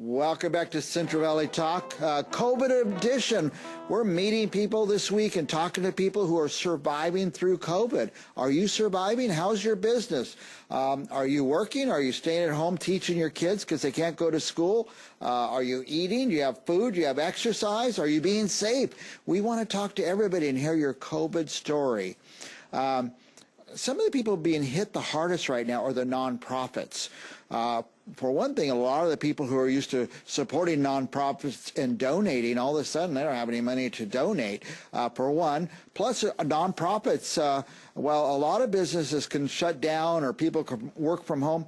Welcome back to Central Valley Talk, COVID edition. We're meeting people this week and talking to people who are surviving through COVID. Are you surviving? How's your business? Are you working? Are you staying at home teaching your kids because they can't go to school? Are you eating? Do you have food? Do you have exercise? Are you being safe? We want to talk to everybody and hear your COVID story. Some of the people being hit the hardest right now are the nonprofits. For one thing, a lot of the people who are used to supporting nonprofits and donating, all of a sudden they don't have any money to donate, for one. Plus, nonprofits, well, a lot of businesses can shut down or people can work from home.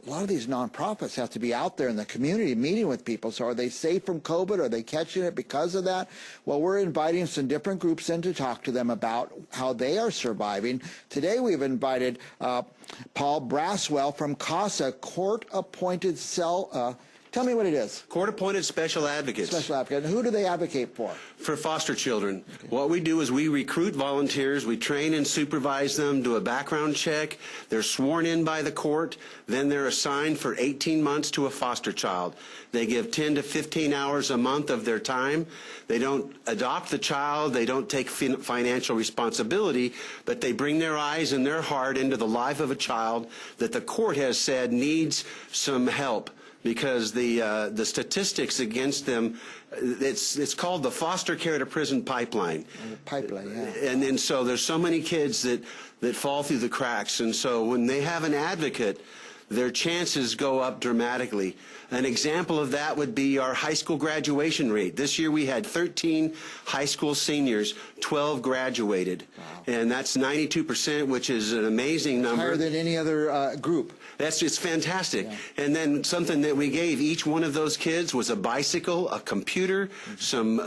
A lot of these nonprofits have to be out there in the community meeting with people. So are they safe from COVID? Are they catching it because of that? Well, we're inviting some different groups in to talk to them about how they are surviving. Today we've invited Paul Braswell from CASA, court-appointed cell. Tell me what it is. Court-appointed special advocates. Special advocate. And who do they advocate for? For foster children. Okay. What we do is we recruit volunteers, we train and supervise them, do a background check, they're sworn in by the court, then they're assigned for 18 months to a foster child. They give 10 to 15 hours a month of their time. They don't adopt the child, they don't take financial responsibility, but they bring their eyes and their heart into the life of a child that the court has said needs some help. Because the statistics against them, it's called the foster care to prison pipeline. Pipeline, yeah. And so there's so many kids that fall through the cracks. And so when they have an advocate, their chances go up dramatically. An example of that would be our high school graduation rate. This year we had 13 high school seniors, 12 graduated. Wow. And that's 92%, which is an amazing number. Higher than any other group. It's fantastic. Yeah. And then something that we gave each one of those kids was a bicycle, a computer, some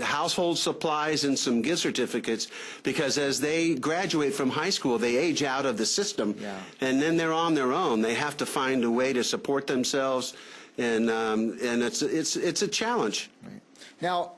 household supplies, and some gift certificates, because as they graduate from high school, they age out of the system, yeah. And then they're on their own. They have to find a way to support themselves, and it's a challenge. Right. Now,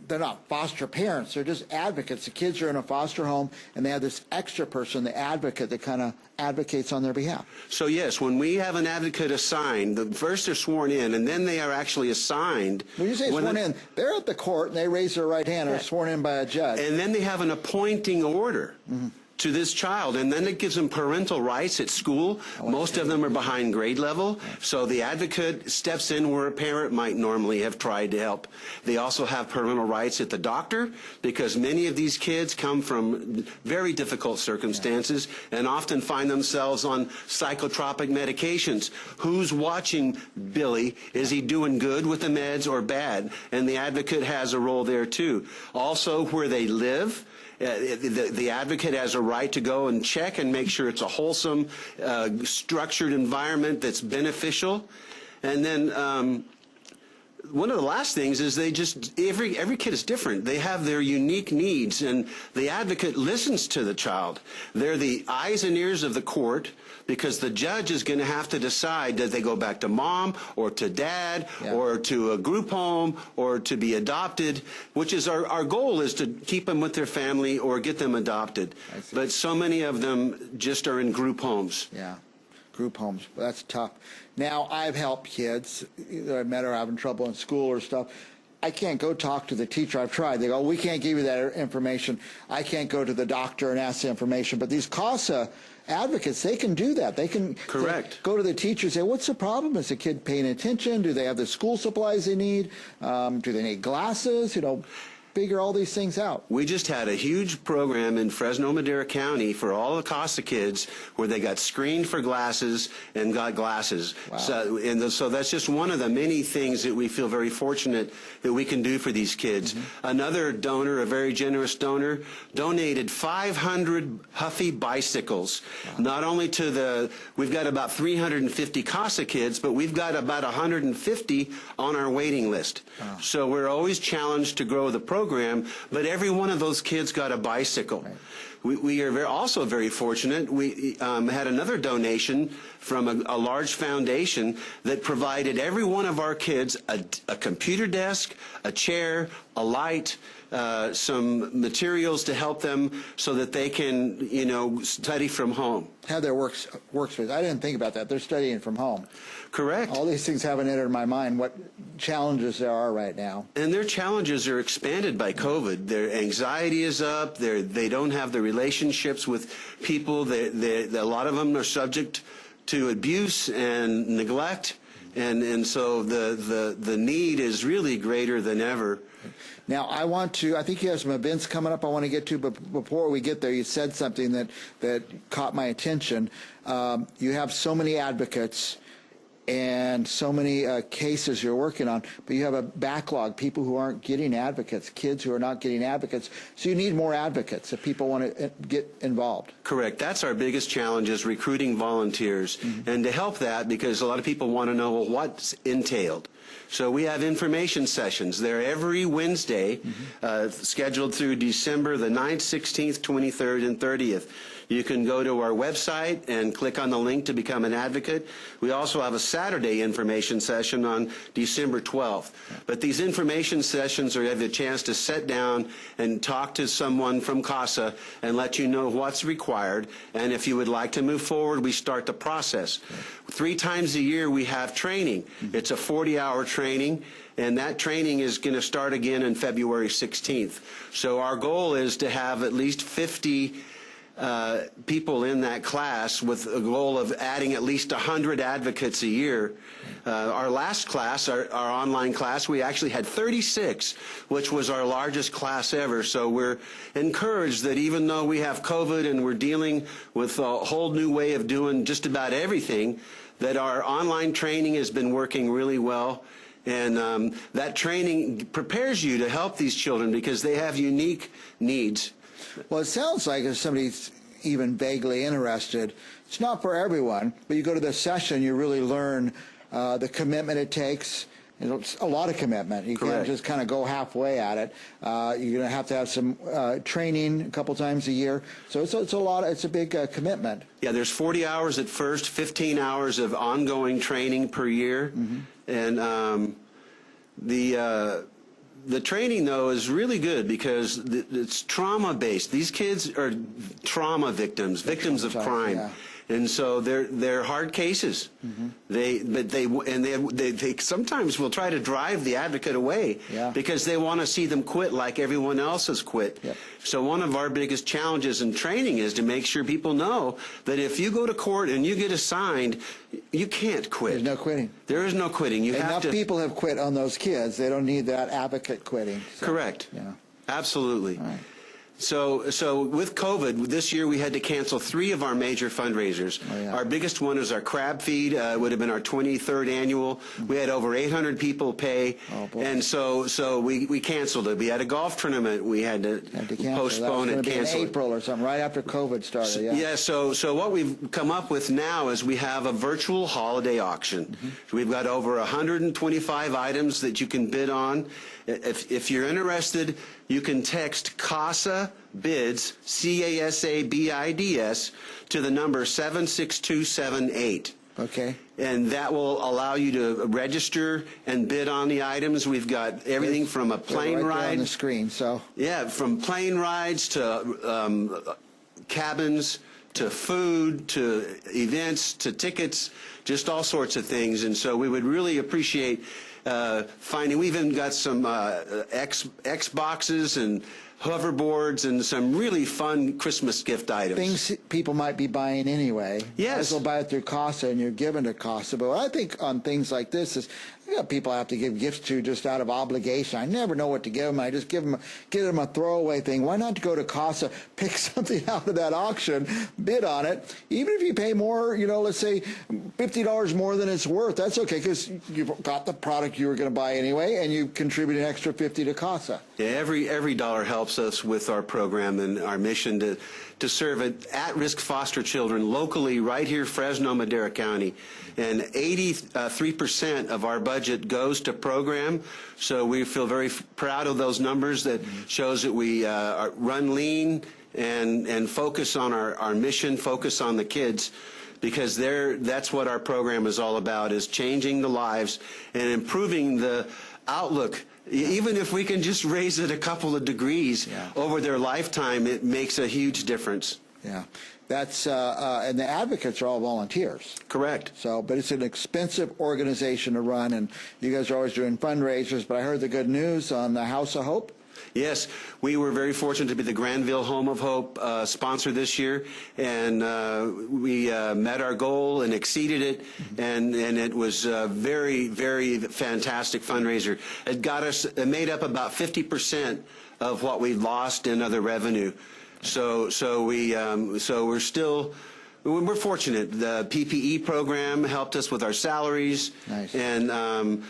they're not foster parents, they're just advocates. The kids are in a foster home and they have this extra person, the advocate, that kind of advocates on their behalf. So yes, when we have an advocate assigned, first they're sworn in and then they are actually assigned. When you say sworn in, they're at the court and they raise their right hand and are sworn in by a judge. And then they have an appointing order. Mm-hmm. To this child, and then it gives them parental rights at school. Most of them are behind grade level, so the advocate steps in where a parent might normally have tried to help. They also have parental rights at the doctor, because many of these kids come from very difficult circumstances and often find themselves on psychotropic medications. Who's watching Billy? Is he doing good with the meds or bad? And the advocate has a role there too. Also, where they live. The advocate has a right to go and check and make sure it's a wholesome, structured environment that's beneficial. And then one of the last things is every kid is different. They have their unique needs, and the advocate listens to the child. They're the eyes and ears of the court, because the judge is going to have to decide, does they go back to mom or to dad, yeah, or to a group home or to be adopted, which is our goal is to keep them with their family or get them adopted. But so many of them just are in group homes. Yeah. Group homes. That's tough. Now, I've helped kids that I've met are having trouble in school or stuff. I can't go talk to the teacher. I've tried. They go, we can't give you that information. I can't go to the doctor and ask the information. But these CASA advocates, they can do that. They can go to the teacher and say, what's the problem? Is the kid paying attention? Do they have the school supplies they need? Do they need glasses? You know, figure all these things out. We just had a huge program in Fresno, Madera County for all the CASA kids where they got screened for glasses and got glasses. Wow. So that's just one of the many things that we feel very fortunate that we can do for these kids. Mm-hmm. Another donor, a very generous donor, donated 500 Huffy bicycles. Wow. Not only to we've got about 350 CASA kids, but we've got about 150 on our waiting list. Wow. So we're always challenged to grow the program, but every one of those kids got a bicycle. Right. We are also very fortunate. We had another donation from a large foundation that provided every one of our kids a computer desk, a chair, a light, some materials to help them so that they can, study from home. Have their workspace. I didn't think about that. They're studying from home. Correct. All these things haven't entered my mind, what challenges there are right now. And their challenges are expanded by COVID. Their anxiety is up. They don't have the relationships with people. A lot of them are subject to abuse and neglect. And so the need is really greater than ever. Now, I think you have some events coming up I want to get to, but before we get there, you said something that caught my attention. You have so many advocates and so many cases you're working on, but you have a backlog, people who aren't getting advocates, kids who are not getting advocates. So you need more advocates if people want to get involved. Correct. That's our biggest challenge, is recruiting volunteers. Mm-hmm. And to help that, because a lot of people want to know, well, what's entailed. So we have information sessions. They're every Wednesday, scheduled through December the 9th, 16th, 23rd, and 30th. You can go to our website and click on the link to become an advocate. We also have a Saturday information session on December 12th. But these information sessions are you have a chance to sit down and talk to someone from CASA and let you know what's required. And if you would like to move forward, we start the process. 3 times a year we have training. It's a 40-hour training. And that training is going to start again on February 16th. So our goal is to have at least 50 people in that class, with a goal of adding at least 100 advocates a year. Our last class, our online class, we actually had 36, which was our largest class ever. So we're encouraged that even though we have COVID and we're dealing with a whole new way of doing just about everything, that our online training has been working really well. And that training prepares you to help these children because they have unique needs. Well, it sounds like if somebody's even vaguely interested, it's not for everyone, but you go to the session, you really learn the commitment it takes. It's a lot of commitment. You can't just kind of go halfway at it. You're going to have some training a couple times a year. So it's a lot. It's a big commitment. Yeah, there's 40 hours at first, 15 hours of ongoing training per year, and the training, though, is really good because it's trauma-based. These kids are trauma victims, victims of crime. Yeah. And so they're hard cases. They sometimes will try to drive the advocate away because they want to see them quit like everyone else has quit. So one of our biggest challenges in training is to make sure people know that if you go to court and you get assigned, you can't quit. There's no quitting. There is no quitting. Enough people have quit on those kids. They don't need that advocate quitting. So, correct. Yeah. Absolutely. All right. So with COVID, this year we had to cancel 3 of our major fundraisers. Our biggest one is our crab feed. Would have been our 23rd annual. We had over 800 people pay, and so we canceled it. We had a golf tournament. We had to postpone and cancel in April or something, right after COVID started. So what we've come up with now is we have a virtual holiday auction. We've got over 125 items that you can bid on. If you're interested, you can text CASA BIDS, CASA-BIDS, to the number 76278. Okay. And that will allow you to register and bid on the items. We've got everything from a plane ride on the screen. So from plane rides to cabins, to food, to events, to tickets, just all sorts of things. And so we would really appreciate finding. We've even got some Xboxes and hoverboards and some really fun Christmas gift items. Things people might be buying anyway. Yes. They'll buy it through CASA and you're given to CASA. But what I think on things like this is, people I have to give gifts to just out of obligation. I never know what to give them. I just give them a throwaway thing. Why not go to CASA, pick something out of that auction, bid on it? Even if you pay more, let's say $50 more than it's worth, that's okay because you've got the product you were going to buy anyway, and you contribute an extra $50 to CASA. Yeah, every dollar helps us with our program and our mission to serve at-risk foster children locally right here, Fresno, Madera County. And 83% of our budget goes to program, so we feel very proud of those numbers. That shows that we run lean and focus on our mission, focus on the kids, because that's what our program is all about, is changing the lives and improving the outlook. Even if we can just raise it a couple of degrees over their lifetime, it makes a huge difference. Yeah, that's and the advocates are all volunteers. Correct. So, but it's an expensive organization to run, and you guys are always doing fundraisers. But I heard the good news on the House of Hope. Yes, we were very fortunate to be the Granville Home of Hope sponsor this year, and we met our goal and exceeded it, and it was a very, very fantastic fundraiser. It made up about 50% of what we lost in other revenue. So we're fortunate. The PPE program helped us with our salaries. Nice. And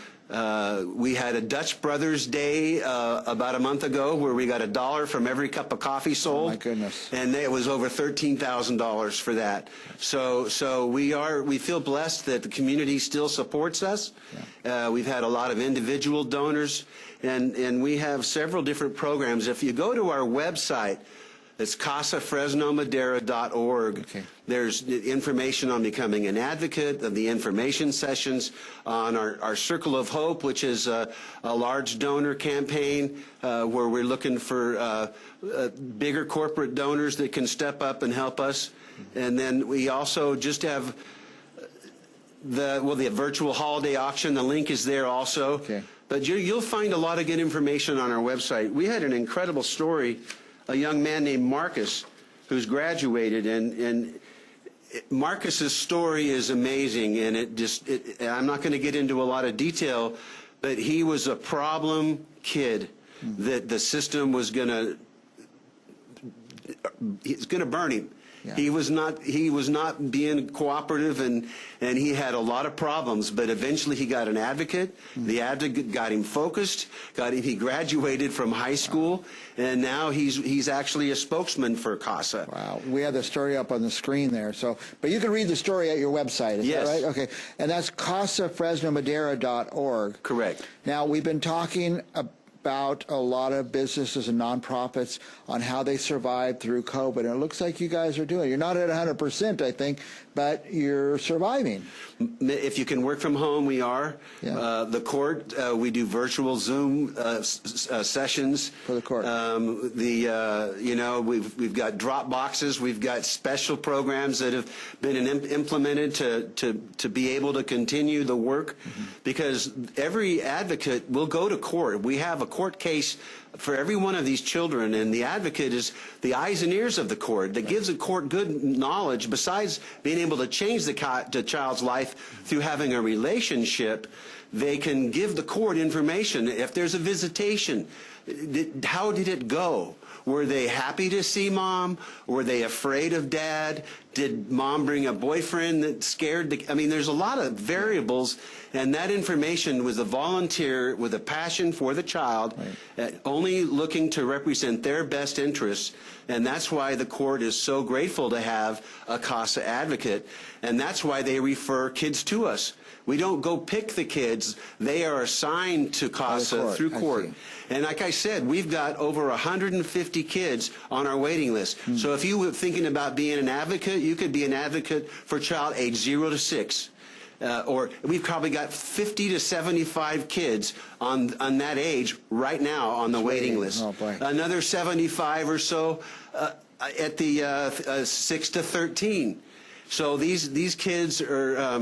we had a Dutch Brothers Day about a month ago where we got $1 from every cup of coffee sold. Oh, my goodness. And it was over $13,000 for that. So we feel blessed that the community still supports us. Yeah. We've had a lot of individual donors, and we have several different programs. If you go to our website, it's CASAFresnoMadera.org. Okay. There's information on becoming an advocate, of the information sessions, on our Circle of Hope, which is a large donor campaign where we're looking for bigger corporate donors that can step up and help us. And then we also just have the virtual holiday auction. The link is there also. Okay. But you'll find a lot of good information on our website. We had an incredible story. A young man named Marcus who's graduated, and Marcus's story is amazing, and I'm not going to get into a lot of detail, but he was a problem kid that the system was going to burn him. Yeah. He was not being cooperative, and he had a lot of problems, but eventually he got an advocate. The advocate got him focused, he graduated from high school, and now he's actually a spokesman for CASA. Wow. We have the story up on the screen there. So, but you can read the story at your website, is that right? Okay. And that's CASAFresnoMadera.org. Correct. Now, we've been talking about a lot of businesses and nonprofits on how they survive through COVID. And it looks like you guys are doing it. You're not at 100%, I think, but you're surviving. If you can work from home, we are. Yeah. The court, we do virtual Zoom sessions. For the court. We've got drop boxes. We've got special programs that have been implemented to be able to continue the work, because every advocate will go to court. We have a court case for every one of these children, and the advocate is the eyes and ears of the court that gives the court good knowledge. Besides being able to change the child's life through having a relationship, they can give the court information. If there's a visitation, how did it go? Were they happy to see mom? Were they afraid of dad? Did mom bring a boyfriend that scared the... I mean, there's a lot of variables, and that information was a volunteer with a passion for the child, only looking to represent their best interests, and that's why the court is so grateful to have a CASA advocate, and that's why they refer kids to us. We don't go pick the kids. They are assigned to CASA through court. And like I said, we've got over 150 kids on our waiting list. So if you were thinking about being an advocate, you could be an advocate for a child age 0 to 6. Or we've probably got 50 to 75 kids on that age right now on the waiting list. Oh, boy. Another 75 or so at the 6 to 13. So these kids are...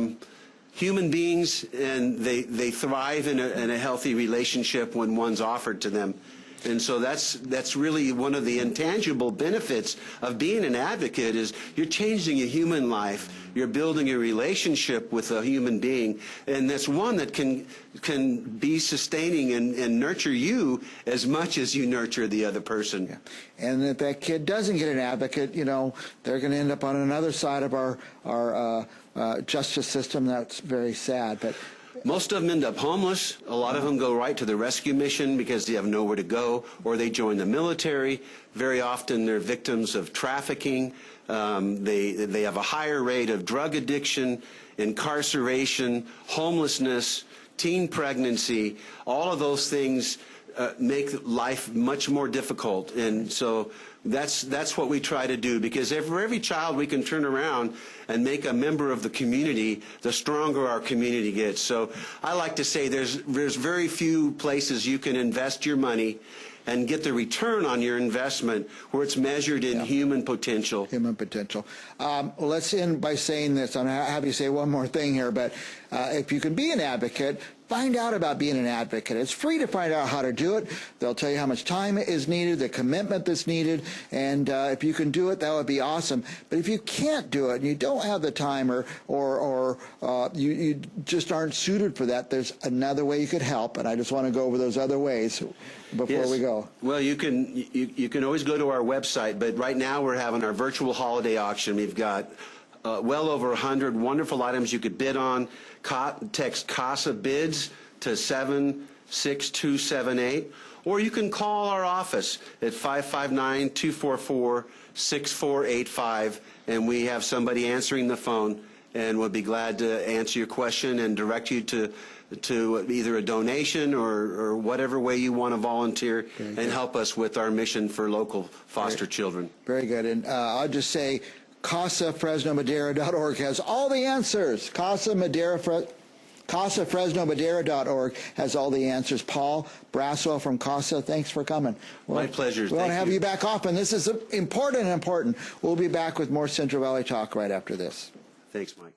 human beings, and they thrive in a healthy relationship when one's offered to them. And so that's really one of the intangible benefits of being an advocate, is you're changing a human life. You're building a relationship with a human being, and that's one that can be sustaining and nurture you as much as you nurture the other person. Yeah. And if that kid doesn't get an advocate, they're going to end up on another side of our justice system. That's very sad. But most of them end up homeless. A lot of them go right to the rescue mission because they have nowhere to go, or they join the military. Very often they're victims of trafficking. They have a higher rate of drug addiction, incarceration, homelessness, teen pregnancy. All of those things make life much more difficult. And so that's what we try to do, because for every child we can turn around and make a member of the community, the stronger our community gets. So I like to say there's very few places you can invest your money and get the return on your investment where it's measured in human potential. Human potential. Well, let's end by saying this. I'm going to have you say one more thing here, but if you can be an advocate, find out about being an advocate. It's free to find out how to do it. They'll tell you how much time is needed, the commitment that's needed, and if you can do it, that would be awesome. But if you can't do it and you don't have the time or you just aren't suited for that, there's another way you could help, and I just want to go over those other ways before we go. Well, you can always go to our website, but right now we're having our virtual holiday auction. We've got well over 100 wonderful items you could bid on. Text CASA bids to 76278, or you can call our office at 559-244-6485, and we have somebody answering the phone, and we'll be glad to answer your question and direct you to either a donation or whatever way you want to volunteer and help us with our mission for local foster children. Very good. And I'll just say, CASAFresnoMadera.org has all the answers. CASAFresnoMadera.org has all the answers. Paul Braswell from CASA, thanks for coming. My pleasure. We want to have you back often. This is important. We'll be back with more Central Valley Talk right after this. Thanks, Mike.